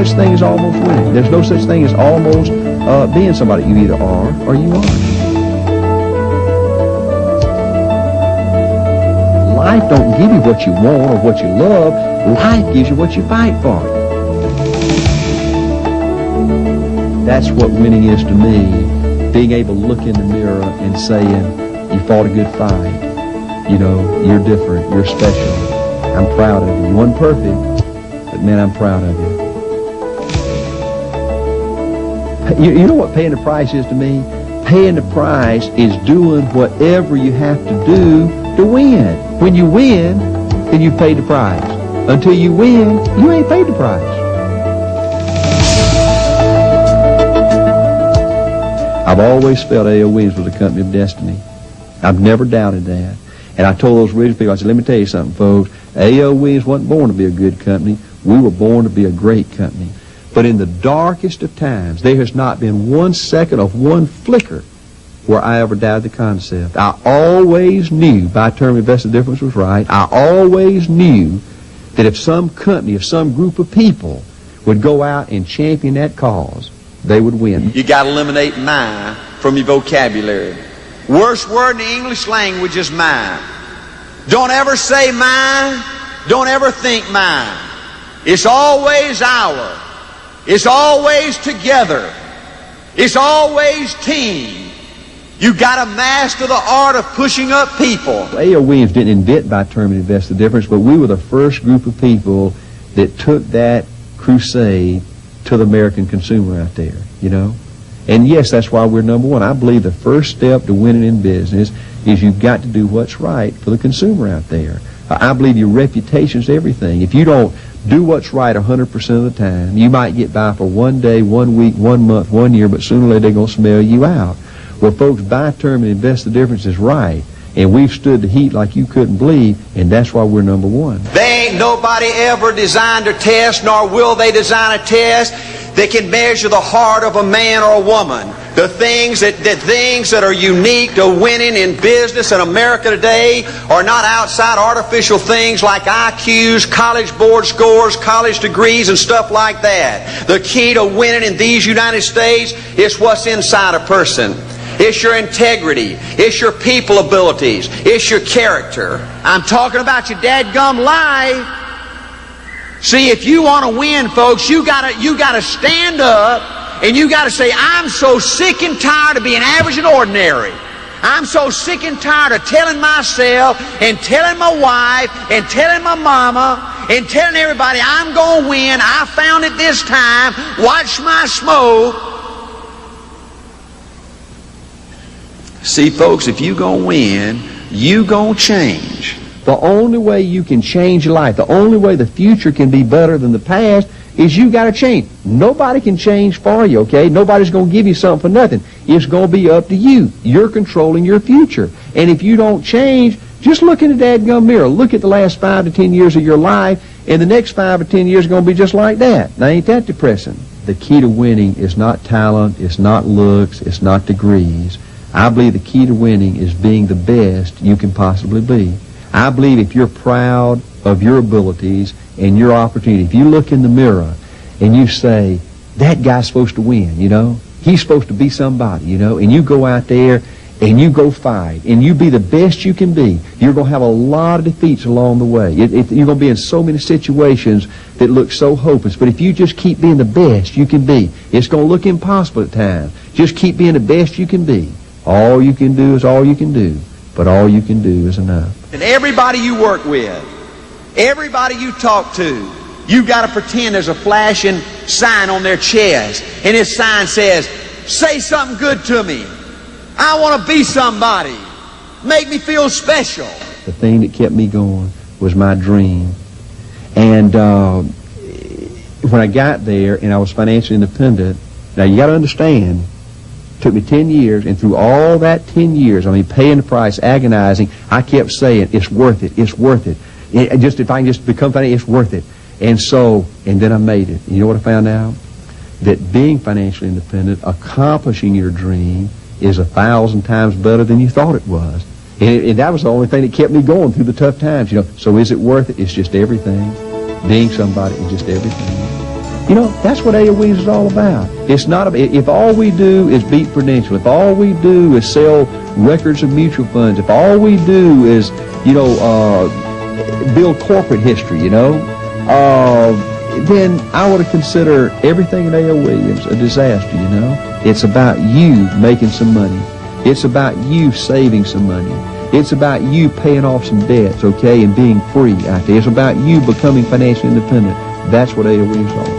such thing as almost winning. There's no such thing as almost being somebody. You either are or you aren't. Life don't give you what you want or what you love. Life gives you what you fight for. That's what winning is to me. Being able to look in the mirror and saying, you fought a good fight. You know, you're different. You're special. I'm proud of you. You weren't perfect, but man, I'm proud of you. You know what paying the price is to me? Paying the price is doing whatever you have to do to win. When you win, then you've paid the price. Until you win, you ain't paid the price. I've always felt A.O. Williams was a company of destiny. I've never doubted that. And I told those original people, I said, let me tell you something, folks. A.O. Williams wasn't born to be a good company. We were born to be a great company. But in the darkest of times, there has not been 1 second of one flicker where I ever doubted the concept. I always knew, by term invested difference was right, I always knew that if some company, if some group of people would go out and champion that cause, they would win. You got to eliminate "my" from your vocabulary. Worst word in the English language is "my." Don't ever say "mine." Don't ever think "mine." It's always "our." It's always together. It's always team. You got to master the art of pushing up people. A.O. Williams didn't invent by term and invest the difference, but we were the first group of people that took that crusade to the American consumer out there, you know. And yes, that's why we're number one. I believe the first step to winning in business is you've got to do what's right for the consumer out there. I believe your reputation's everything. If you don't do what's right 100% of the time, you might get by for 1 day, 1 week, 1 month, 1 year, but sooner or later they're going to smell you out. Well, folks, buy term and invest the difference is right. And we've stood the heat like you couldn't believe, and that's why we're number one. They ain't nobody ever designed a test, nor will they design a test that can measure the heart of a man or a woman. The things that are unique to winning in business in America today are not outside artificial things like IQs, college board scores, college degrees, and stuff like that. The key to winning in these United States is what's inside a person. It's your integrity. It's your people abilities. It's your character. I'm talking about your dadgum life. See, if you want to win, folks, you gotta stand up and you gotta say, I'm so sick and tired of being average and ordinary. I'm so sick and tired of telling myself and telling my wife and telling my mama and telling everybody I'm gonna win. I found it this time. Watch my smoke. See, folks, if you gonna win, you gonna change. The only way you can change your life, the only way the future can be better than the past is you got to change. Nobody can change for you, okay? Nobody's going to give you something for nothing. It's going to be up to you. You're controlling your future. And if you don't change, just look in the dadgum mirror. Look at the last 5 to 10 years of your life, and the next 5 or 10 years are going to be just like that. Now, ain't that depressing? The key to winning is not talent, it's not looks, it's not degrees. I believe the key to winning is being the best you can possibly be. I believe if you're proud of your abilities and your opportunity, if you look in the mirror and you say, that guy's supposed to win, you know, he's supposed to be somebody, you know, and you go out there and you go fight and you be the best you can be, you're going to have a lot of defeats along the way. You're going to be in so many situations that look so hopeless. But if you just keep being the best you can be, it's going to look impossible at times. Just keep being the best you can be. All you can do is all you can do. But all you can do is enough. And everybody you work with, everybody you talk to, you got to pretend there's a flashing sign on their chest. And this sign says, say something good to me. I want to be somebody. Make me feel special. The thing that kept me going was my dream. And when I got there and I was financially independent, now you got to understand, it took me 10 years, and through all that 10 years, I mean, paying the price, agonizing, I kept saying, it's worth it, it's worth it. If I can just become financially, it's worth it. And then I made it. And you know what I found out? That being financially independent, accomplishing your dream, is 1,000 times better than you thought it was. And that was the only thing that kept me going through the tough times, you know. So is it worth it? It's just everything. Being somebody is just everything. You know, that's what AOE is all about. It's not, if all we do is beat Prudential, if all we do is sell records of mutual funds, if all we do is, you know, build corporate history, you know, then I would consider everything at A.L. Williams a disaster, you know. It's about you making some money. It's about you saving some money. It's about you paying off some debts, okay, and being free out there. It's about you becoming financially independent. That's what A.L. Williams is all about.